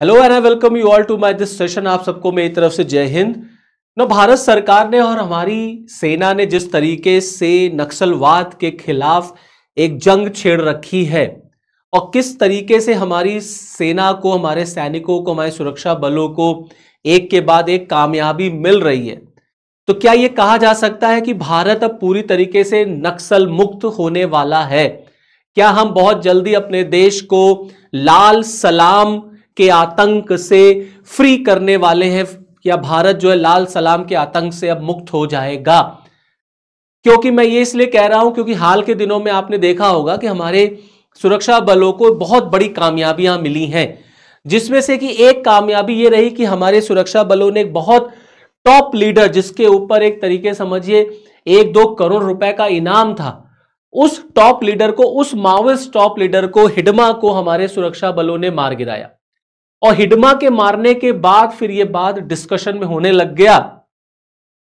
Hello and I welcome you all to my this session. आप सबको मेरी तरफ से जय हिंद। भारत सरकार ने और हमारी सेना ने जिस तरीके से नक्सलवाद के खिलाफ एक जंग छेड़ रखी है और किस तरीके से हमारी सेना को, हमारे सैनिकों को, हमारे सुरक्षा बलों को एक के बाद एक कामयाबी मिल रही है, तो क्या यह कहा जा सकता है कि भारत अब पूरी तरीके से नक्सल मुक्त होने वाला है? क्या हम बहुत जल्दी अपने देश को लाल सलाम के आतंक से फ्री करने वाले हैं? या भारत जो है लाल सलाम के आतंक से अब मुक्त हो जाएगा? क्योंकि मैं ये इसलिए कह रहा हूं क्योंकि हाल के दिनों में आपने देखा होगा कि हमारे सुरक्षा बलों को बहुत बड़ी कामयाबियां मिली हैं, जिसमें से कि एक कामयाबी ये रही कि हमारे सुरक्षा बलों ने एक बहुत टॉप लीडर, जिसके ऊपर एक तरीके समझिए 1-2 करोड़ रुपए का इनाम था, उस टॉप लीडर को, उस माओवादिस्ट टॉप लीडर को, हिडमा को हमारे सुरक्षा बलों ने मार गिराया। और हिडमा के मारने के बाद फिर यह बात डिस्कशन में होने लग गया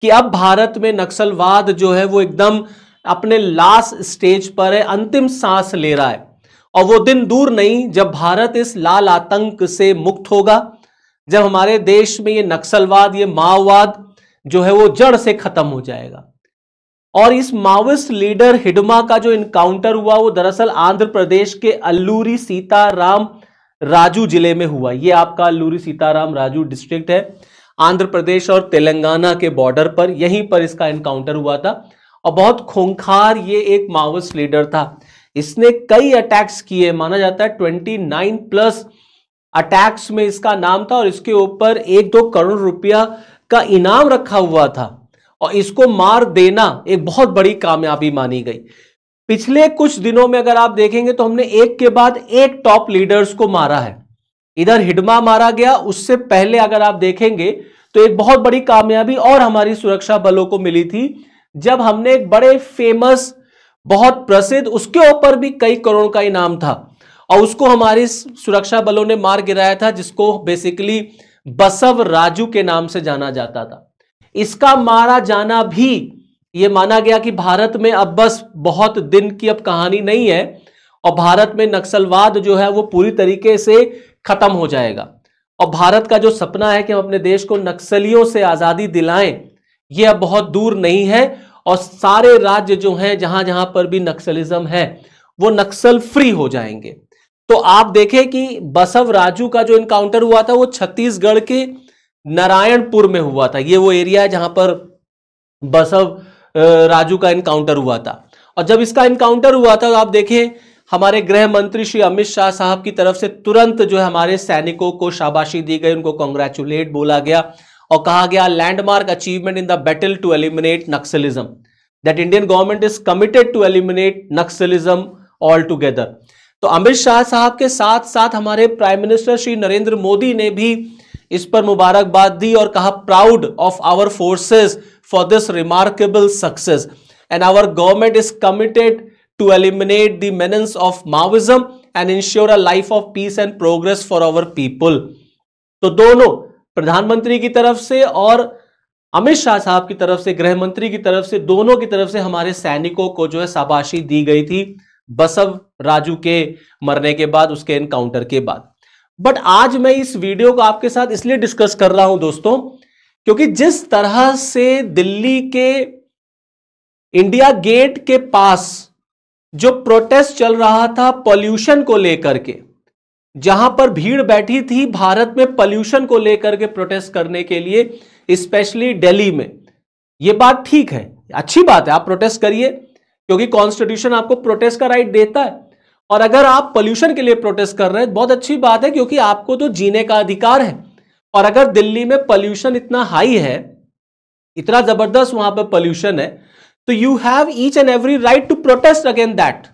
कि अब भारत में नक्सलवाद जो है वो एकदम अपने लास्ट स्टेज पर है, अंतिम सांस ले रहा है। और वो दिन दूर नहीं जब भारत इस लाल आतंक से मुक्त होगा, जब हमारे देश में ये नक्सलवाद, ये माओवाद जो है वो जड़ से खत्म हो जाएगा। और इस माओवादिस्ट लीडर हिडमा का जो इनकाउंटर हुआ वो दरअसल आंध्र प्रदेश के अल्लूरी सीताराम राजू जिले में हुआ। ये आपका अल्लूरी सीताराम राजू डिस्ट्रिक्ट है, आंध्र प्रदेश और तेलंगाना के बॉर्डर पर, यहीं पर इसका एनकाउंटर हुआ था। और बहुत खूंखार ये एक माओवादिस्ट लीडर था। इसने कई अटैक्स किए, माना जाता है 29+ अटैक्स में इसका नाम था, और इसके ऊपर 1-2 करोड़ रुपया का इनाम रखा हुआ था। और इसको मार देना एक बहुत बड़ी कामयाबी मानी गई। पिछले कुछ दिनों में अगर आप देखेंगे तो हमने एक के बाद एक टॉप लीडर्स को मारा है। इधर हिडमा मारा गया, उससे पहले अगर आप देखेंगे तो एक बहुत बड़ी कामयाबी और हमारी सुरक्षा बलों को मिली थी, जब हमने एक बड़े फेमस, बहुत प्रसिद्ध, उसके ऊपर भी कई करोड़ का इनाम था, और उसको हमारी सुरक्षा बलों ने मार गिराया था, जिसको बेसिकली बसव राजू के नाम से जाना जाता था। इसका मारा जाना भी यह माना गया कि भारत में अब बस बहुत दिन की अब कहानी नहीं है, और भारत में नक्सलवाद जो है वो पूरी तरीके से खत्म हो जाएगा। और भारत का जो सपना है कि हम अपने देश को नक्सलियों से आजादी दिलाएं, यह अब बहुत दूर नहीं है। और सारे राज्य जो हैं, जहां जहां पर भी नक्सलिज्म है, वो नक्सल फ्री हो जाएंगे। तो आप देखें कि बसव राजू का जो इनकाउंटर हुआ था वो छत्तीसगढ़ के नारायणपुर में हुआ था। ये वो एरिया है जहां पर बसव राजू का इनकाउंटर हुआ था। और जब इसका इनकाउंटर हुआ था तो आप देखें हमारे गृह मंत्री श्री अमित शाह साहब की तरफ से तुरंत जो है हमारे सैनिकों को शाबाशी दी गई, उनको कांग्रेचुलेट बोला गया और कहा गया, landmark achievement in the battle to eliminate Naxalism, that Indian government is committed to eliminate Naxalism all together. तो अमित शाह साहब के साथ साथ हमारे प्राइम मिनिस्टर श्री नरेंद्र मोदी ने भी इस पर मुबारकबाद दी और कहा, proud of our forces for this remarkable success and our government is committed to eliminate the menace of Maoism and ensure a life of peace and progress for our people. तो दोनों, प्रधानमंत्री की तरफ से और अमित शाह साहब की तरफ से, गृह मंत्री की तरफ से, दोनों की तरफ से हमारे सैनिकों को जो है शाबाशी दी गई थी बसव राजू के मरने के बाद, उसके एनकाउंटर के बाद। बट आज मैं इस वीडियो को आपके साथ इसलिए डिस्कस कर रहा हूं दोस्तों, क्योंकि जिस तरह से दिल्ली के इंडिया गेट के पास जो प्रोटेस्ट चल रहा था पॉल्यूशन को लेकर के, जहां पर भीड़ बैठी थी भारत में पॉल्यूशन को लेकर के प्रोटेस्ट करने के लिए, स्पेशली दिल्ली में, यह बात ठीक है, अच्छी बात है, आप प्रोटेस्ट करिए, क्योंकि कॉन्स्टिट्यूशन आपको प्रोटेस्ट का राइट देता है। और अगर आप पोल्यूशन के लिए प्रोटेस्ट कर रहे हैं, बहुत अच्छी बात है, क्योंकि आपको तो जीने का अधिकार है। और अगर दिल्ली में पोल्यूशन इतना हाई है, इतना जबरदस्त वहां पर पोल्यूशन है, तो you have each and every right to protest against that.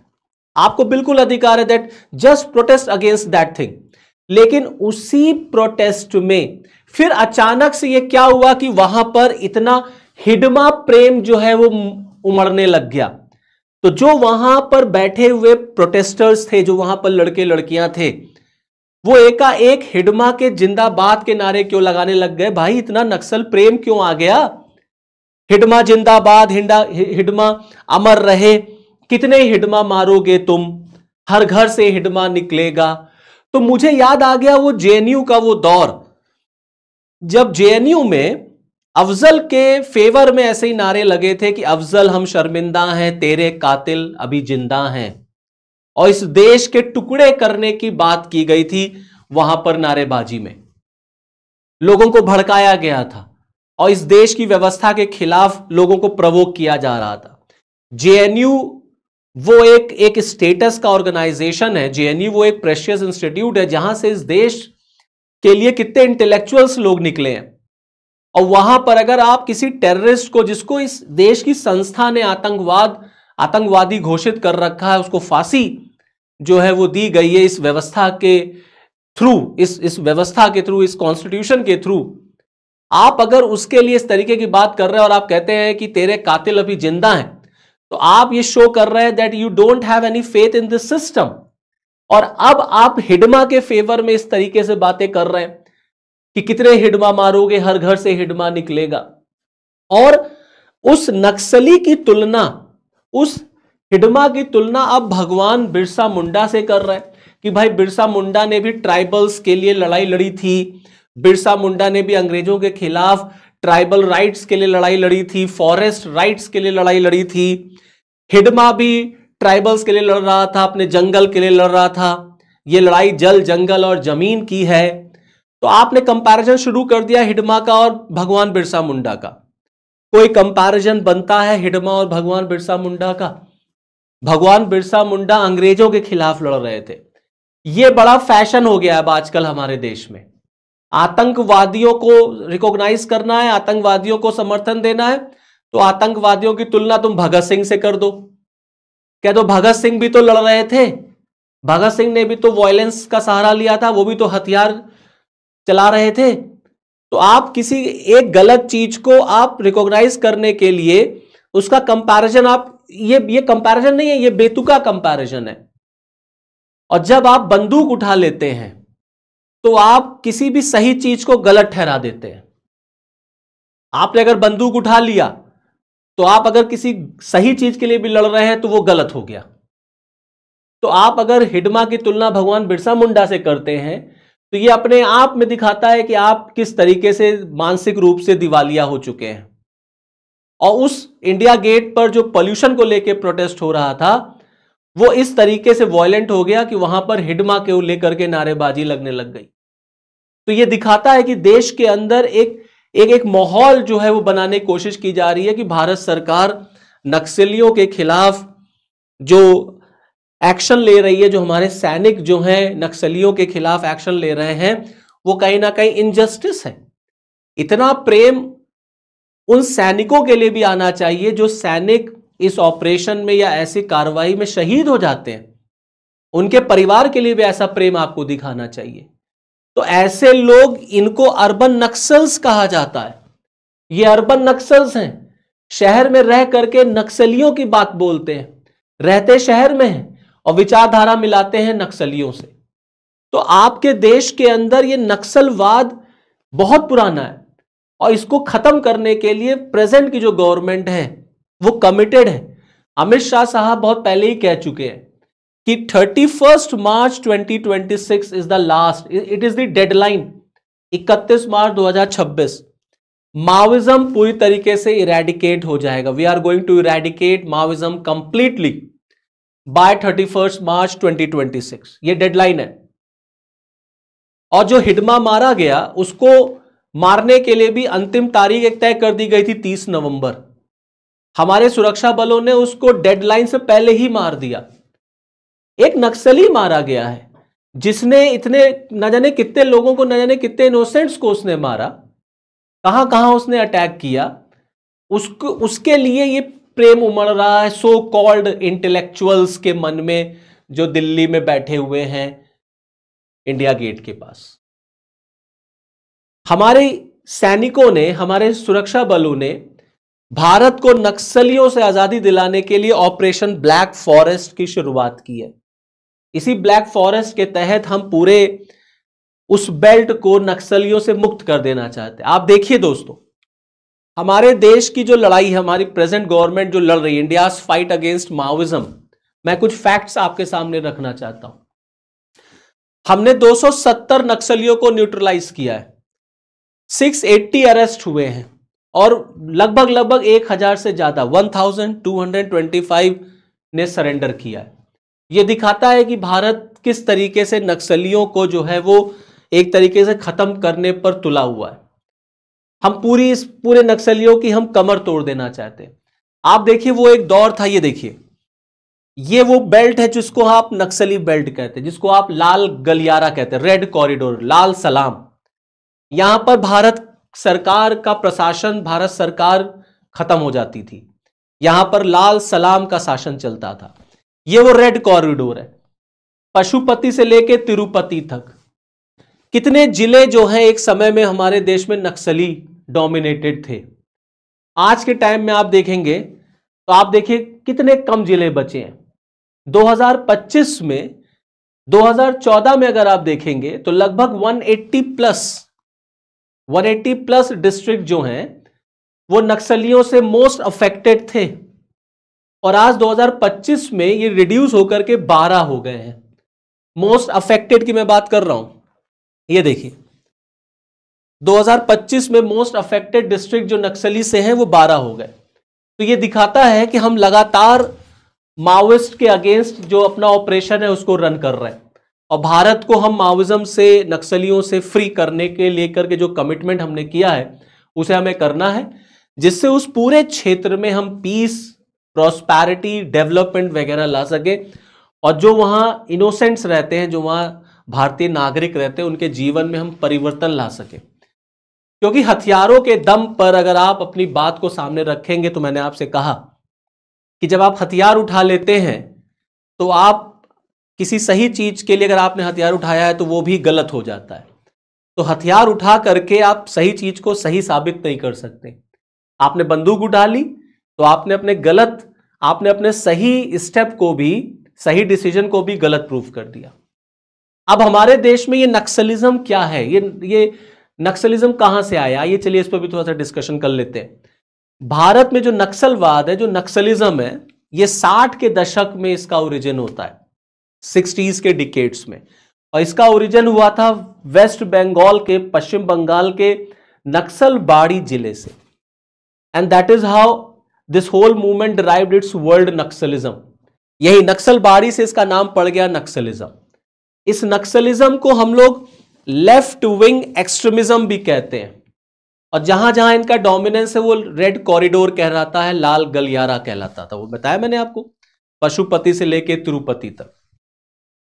आपको बिल्कुल अधिकार है that just protest against that thing. लेकिन उसी प्रोटेस्ट में फिर अचानक से यह क्या हुआ कि वहां पर इतना हिडमा प्रेम जो है वो उमड़ने लग गया। तो जो वहां पर बैठे हुए प्रोटेस्टर्स थे, जो वहां पर लड़के लड़कियां थे, वो एकाएक हिडमा के जिंदाबाद के नारे क्यों लगाने लग गए? भाई इतना नक्सल प्रेम क्यों आ गया? हिडमा जिंदाबाद, हिडमा अमर रहे, कितने हिडमा मारोगे तुम, हर घर से हिडमा निकलेगा। तो मुझे याद आ गया वो जेएनयू का वो दौर, जब जेएनयू में अफजल के फेवर में ऐसे ही नारे लगे थे कि अफजल हम शर्मिंदा हैं, तेरे कातिल अभी जिंदा हैं, और इस देश के टुकड़े करने की बात की गई थी। वहां पर नारेबाजी में लोगों को भड़काया गया था और इस देश की व्यवस्था के खिलाफ लोगों को प्रवोक किया जा रहा था। जेएनयू वो एक स्टेटस का ऑर्गेनाइजेशन है, जेएनयू वो एक प्रेशियस इंस्टीट्यूट है जहां से इस देश के लिए कितने इंटेलेक्चुअल्स लोग निकले हैं। और वहां पर अगर आप किसी टेररिस्ट को, जिसको इस देश की संस्था ने आतंकवादी घोषित कर रखा है, उसको फांसी जो है वो दी गई है इस व्यवस्था के थ्रू, इस व्यवस्था के थ्रू, इस कॉन्स्टिट्यूशन के थ्रू, आप अगर उसके लिए इस तरीके की बात कर रहे हैं और आप कहते हैं कि तेरे कातिल अभी जिंदा हैं, तो आप ये शो कर रहे हैं that you don't have any faith in this system. और अब आप हिडमा के फेवर में इस तरीके से बातें कर रहे हैं कि कितने हिडमा मारोगे, हर घर से हिडमा निकलेगा। और उस नक्सली की तुलना, उस हिडमा की तुलना अब भगवान बिरसा मुंडा से कर रहे हैं कि भाई बिरसा मुंडा ने भी ट्राइबल्स के लिए लड़ाई लड़ी थी, बिरसा मुंडा ने भी अंग्रेजों के खिलाफ ट्राइबल राइट्स के लिए लड़ाई लड़ी थी, फॉरेस्ट राइट्स के लिए लड़ाई लड़ी थी। हिडमा भी ट्राइबल्स के लिए लड़ रहा था, अपने जंगल के लिए लड़ रहा था। यह लड़ाई जल, जंगल और जमीन की है। तो आपने कंपैरिजन शुरू कर दिया हिडमा का और भगवान बिरसा मुंडा का। कोई कंपैरिजन बनता है हिडमा और भगवान बिरसा मुंडा का? भगवान बिरसा मुंडा अंग्रेजों के खिलाफ लड़ रहे थे। यह बड़ा फैशन हो गया है आजकल हमारे देश में। आतंकवादियों को रिकॉग्नाइज करना है, आतंकवादियों को समर्थन देना है, तो आतंकवादियों की तुलना तुम भगत सिंह से कर दो। कह दो भगत सिंह भी तो लड़ रहे थे, भगत सिंह ने भी तो वायलेंस का सहारा लिया था, वो भी तो हथियार चला रहे थे। तो आप किसी एक गलत चीज को आप रिकॉग्नाइज करने के लिए उसका कंपैरिजन, आप ये कंपैरिजन नहीं है, ये बेतुका कंपैरिजन है। और जब आप बंदूक उठा लेते हैं तो आप किसी भी सही चीज को गलत ठहरा देते हैं। आपने अगर बंदूक उठा लिया तो आप अगर किसी सही चीज के लिए भी लड़ रहे हैं तो वो गलत हो गया। तो आप अगर हिडमा की तुलना भगवान बिरसा मुंडा से करते हैं तो ये अपने आप में दिखाता है कि आप किस तरीके से मानसिक रूप से दिवालिया हो चुके हैं। और उस इंडिया गेट पर जो पोल्यूशन को लेकर प्रोटेस्ट हो रहा था वो इस तरीके से वायलेंट हो गया कि वहां पर हिडमा के लेकर के नारेबाजी लगने लग गई। तो ये दिखाता है कि देश के अंदर एक माहौल जो है वो बनाने की कोशिश की जा रही है कि भारत सरकार नक्सलियों के खिलाफ जो एक्शन ले रही है, जो हमारे सैनिक जो हैं नक्सलियों के खिलाफ एक्शन ले रहे हैं, वो कहीं ना कहीं इनजस्टिस है। इतना प्रेम उन सैनिकों के लिए भी आना चाहिए जो सैनिक इस ऑपरेशन में या ऐसी कार्रवाई में शहीद हो जाते हैं। उनके परिवार के लिए भी ऐसा प्रेम आपको दिखाना चाहिए। तो ऐसे लोग, इनको अर्बन नक्सल्स कहा जाता है। ये अर्बन नक्सल्स हैं, शहर में रह करके नक्सलियों की बात बोलते हैं, रहते शहर में हैं और विचारधारा मिलाते हैं नक्सलियों से। तो आपके देश के अंदर ये नक्सलवाद बहुत पुराना है और इसको खत्म करने के लिए प्रेजेंट की जो गवर्नमेंट है वो कमिटेड है। अमित शाह साहब बहुत पहले ही कह चुके हैं कि 31 March 2026 is the last, it is the deadline. 31 March 2026 Maoism पूरी तरीके से इरेडिकेट हो जाएगा। We are going to eradicate Maoism completely by 31 March 2026, ये डेडलाइन है। और जो हिडमा मारा गया उसको मारने के लिए भी अंतिम तारीख एक तय कर दी गई थी 30 नवंबर। हमारे सुरक्षा बलों ने उसको डेडलाइन से पहले ही मार दिया। एक नक्सली मारा गया है जिसने इतने न जाने कितने लोगों को, न जाने कितने इनोसेंट्स को उसने मारा, कहां कहां उसने अटैक किया। उसके लिए ये प्रेम उमड़ रहा है सो कॉल्ड इंटेलेक्चुअल्स के मन में, जो दिल्ली में बैठे हुए हैं इंडिया गेट के पास। हमारे सैनिकों ने, हमारे सुरक्षा बलों ने भारत को नक्सलियों से आजादी दिलाने के लिए ऑपरेशन ब्लैक फॉरेस्ट की शुरुआत की है। इसी ब्लैक फॉरेस्ट के तहत हम पूरे उस बेल्ट को नक्सलियों से मुक्त कर देना चाहते हैं। आप देखिए दोस्तों, हमारे देश की जो लड़ाई है, हमारी प्रेजेंट गवर्नमेंट जो लड़ रही है, इंडियाज फाइट अगेंस्ट माओइज्म, मैं कुछ फैक्ट्स आपके सामने रखना चाहता हूं। हमने 270 नक्सलियों को न्यूट्रलाइज किया है, 680 अरेस्ट हुए हैं और लगभग 1000 से ज्यादा 1225 ने सरेंडर किया है। यह दिखाता है कि भारत किस तरीके से नक्सलियों को जो है वो एक तरीके से खत्म करने पर तुला हुआ है। हम पूरे नक्सलियों की हम कमर तोड़ देना चाहते हैं। आप देखिए वो एक दौर था, ये देखिए ये वो बेल्ट है जिसको आप नक्सली बेल्ट कहते हैं, जिसको आप लाल गलियारा कहते हैं, रेड कॉरिडोर, लाल सलाम। यहां पर भारत सरकार का प्रशासन, भारत सरकार खत्म हो जाती थी, यहां पर लाल सलाम का शासन चलता था। ये वो रेड कॉरिडोर है, पशुपति से लेके तिरुपति तक। कितने जिले जो हैं एक समय में हमारे देश में नक्सली डोमिनेटेड थे। आज के टाइम में आप देखेंगे तो आप देखिए कितने कम जिले बचे हैं। 2025 में, 2014 में अगर आप देखेंगे तो लगभग 180 प्लस डिस्ट्रिक्ट जो हैं वो नक्सलियों से मोस्ट अफेक्टेड थे, और आज 2025 में ये रिड्यूस होकर के 12 हो गए हैं। मोस्ट अफेक्टेड की मैं बात कर रहा हूं, ये देखिए 2025 में मोस्ट अफेक्टेड डिस्ट्रिक्ट जो नक्सली से हैं वो 12 हो गए। तो ये दिखाता है कि हम लगातार माओइस्ट के अगेंस्ट जो अपना ऑपरेशन है उसको रन कर रहे हैं, और भारत को हम माओइज्म से, नक्सलियों से फ्री करने के लेकर के जो कमिटमेंट हमने किया है उसे हमें करना है, जिससे उस पूरे क्षेत्र में हम पीस, प्रॉस्पेरिटी, डेवलपमेंट वगैरह ला सके, और जो वहां इनोसेंट्स रहते हैं, जो वहां भारतीय नागरिक रहते हैं, उनके जीवन में हम परिवर्तन ला सके। क्योंकि हथियारों के दम पर अगर आप अपनी बात को सामने रखेंगे, तो मैंने आपसे कहा कि जब आप हथियार उठा लेते हैं तो आप किसी सही चीज के लिए, अगर आपने हथियार उठाया है तो वो भी गलत हो जाता है। तो हथियार उठा करके आप सही चीज को सही साबित नहीं कर सकते। आपने बंदूक उठा ली तो आपने अपने सही स्टेप को भी, सही डिसीजन को भी गलत प्रूफ कर दिया। अब हमारे देश में ये नक्सलिज्म क्या है, ये नक्सलिज्म कहां से आया, ये चलिए इस पर भी थोड़ा सा डिस्कशन कर लेते हैं। भारत में जो नक्सलवाद है, जो नक्सलिज्म है, ये 60 के दशक में इसका ओरिजिन होता है, 60s के डिकेड्स में, और इसका ओरिजिन हुआ था वेस्ट बंगाल के, पश्चिम बंगाल के नक्सलबाड़ी जिले से। And that is how this whole movement derived its word Naxalism. यही नक्सलबाड़ी से इसका नाम पड़ गया नक्सलिज्म। इस नक्सलिज्म को हम लोग लेफ्ट विंग एक्सट्रीमिज्म भी कहते हैं, और जहां जहां इनका डोमिनेंस है वो रेड कॉरिडोर कहलाता है, लाल गलियारा कहलाता था, वो बताया मैंने आपको, पशुपति से लेके तिरुपति तक।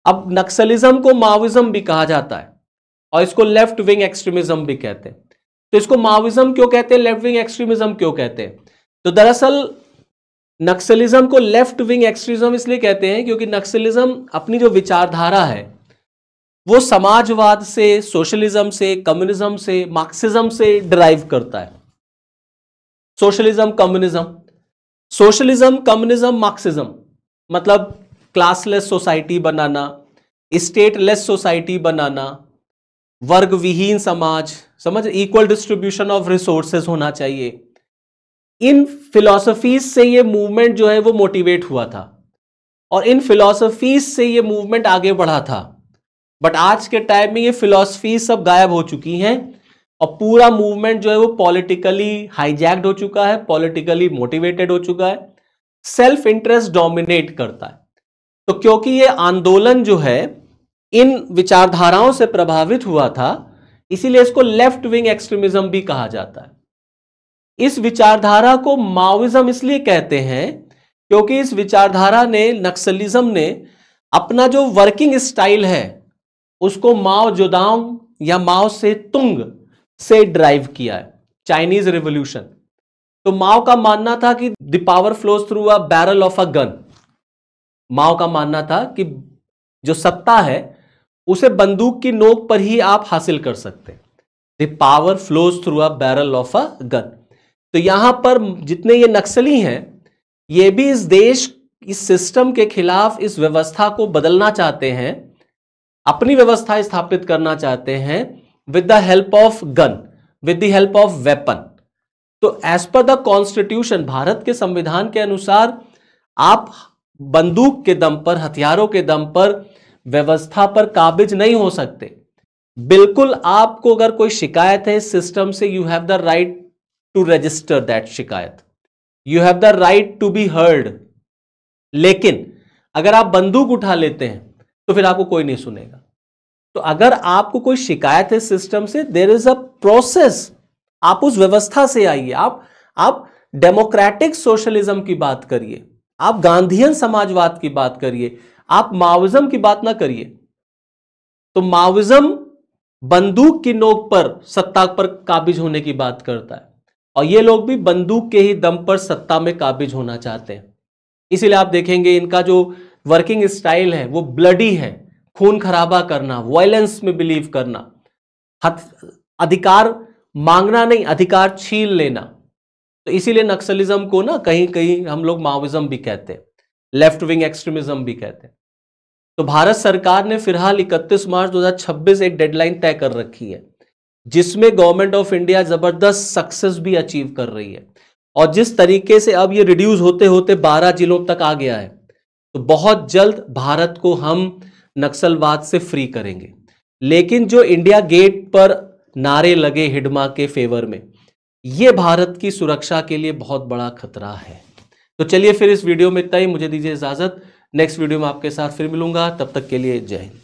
अब नक्सलिज्म को माओइज्म भी कहा जाता है और इसको लेफ्ट विंग एक्सट्रीमिज्म भी कहते हैं। तो इसको माओइज्म क्यों कहते हैं, लेफ्ट विंग एक्सट्रीमिज्म क्यों कहते हैं? तो दरअसल नक्सलिज्म को लेफ्ट विंग एक्सट्रीमिज्म इसलिए कहते हैं क्योंकि नक्सलिज्म अपनी जो विचारधारा है वो समाजवाद से, सोशलिज्म से, कम्युनिज्म से, मार्क्सिज्म से डिराइव करता है। सोशलिज्म, कम्युनिज्म, मार्क्सिज्म मतलब क्लासलेस सोसाइटी बनाना, स्टेटलेस सोसाइटी बनाना, वर्ग विहीन समाज, समझ, इक्वल डिस्ट्रीब्यूशन ऑफ रिसोर्सेज होना चाहिए। इन फिलॉसफीज से ये मूवमेंट जो है वो मोटिवेट हुआ था, और इन फिलॉसफीज से ये मूवमेंट आगे बढ़ा था। बट आज के टाइम में ये फिलॉसफी सब गायब हो चुकी हैं, और पूरा मूवमेंट जो है वो पॉलिटिकली हाईजैक्ड हो चुका है, पॉलिटिकली मोटिवेटेड हो चुका है, सेल्फ इंटरेस्ट डोमिनेट करता है। तो क्योंकि ये आंदोलन जो है इन विचारधाराओं से प्रभावित हुआ था, इसीलिए इसको लेफ्ट विंग एक्सट्रीमिज्म भी कहा जाता है। इस विचारधारा को माओइज्म इसलिए कहते हैं क्योंकि इस विचारधारा ने, नक्सलिज्म ने, अपना जो वर्किंग स्टाइल है उसको माओ जोदांग या माओ से तुंग से ड्राइव किया है, चाइनीज रिवॉल्यूशन। तो माओ का मानना था कि the power flows through a barrel of a gun. Mao का मानना था कि जो सत्ता है उसे बंदूक की नोक पर ही आप हासिल कर सकते हैं। The power flows through a barrel of a gun. तो यहां पर जितने ये नक्सली हैं, ये भी इस देश, इस सिस्टम के खिलाफ, इस व्यवस्था को बदलना चाहते हैं, अपनी व्यवस्था स्थापित करना चाहते हैं with the help of gun, with the help of weapon. तो as per the constitution, Bharat के संविधान के अनुसार, आप बंदूक के दम पर, हथियारों के दम पर व्यवस्था पर काबिज नहीं हो सकते। बिल्कुल, आपको अगर कोई शिकायत है सिस्टम से, you have the right to register that शिकायत, you have the right to be heard. लेकिन अगर आप बंदूक उठा लेते हैं तो फिर आपको कोई नहीं सुनेगा। तो अगर आपको कोई शिकायत है सिस्टम से, देयर इज अ प्रोसेस, आप उस व्यवस्था से आइए। आप डेमोक्रेटिक सोशलिज्म की बात करिए, आप गांधीयन समाजवाद की बात करिए, आप माओइज्म की बात ना करिए। तो माओइज्म बंदूक की नोक पर सत्ता पर काबिज होने की बात करता है, और ये लोग भी बंदूक के ही दम पर सत्ता में काबिज होना चाहते हैं। इसीलिए आप देखेंगे इनका जो वर्किंग स्टाइल है वो ब्लडी है, खून खराबा करना, वायलेंस में बिलीव करना, अधिकार मांगना नहीं, अधिकार छीन लेना। तो इसीलिए नक्सलिज्म को ना कहीं कहीं हम लोग माओइज्म भी कहते हैं, लेफ्ट विंग एक्सट्रीमिज्म भी कहते हैं। तो भारत सरकार ने फिलहाल 31 मार्च 2026 एक डेडलाइन तय कर रखी है, जिसमें गवर्नमेंट ऑफ इंडिया जबरदस्त सक्सेस भी अचीव कर रही है। और जिस तरीके से अब ये रिड्यूस होते होते 12 जिलों तक आ गया है, तो बहुत जल्द भारत को हम नक्सलवाद से फ्री करेंगे। लेकिन जो इंडिया गेट पर नारे लगे हिडमा के फेवर में, ये भारत की सुरक्षा के लिए बहुत बड़ा खतरा है। तो चलिए फिर इस वीडियो में इतना ही, मुझे दीजिए इजाजत। नेक्स्ट वीडियो में आपके साथ फिर मिलूंगा, तब तक के लिए जय हिंद।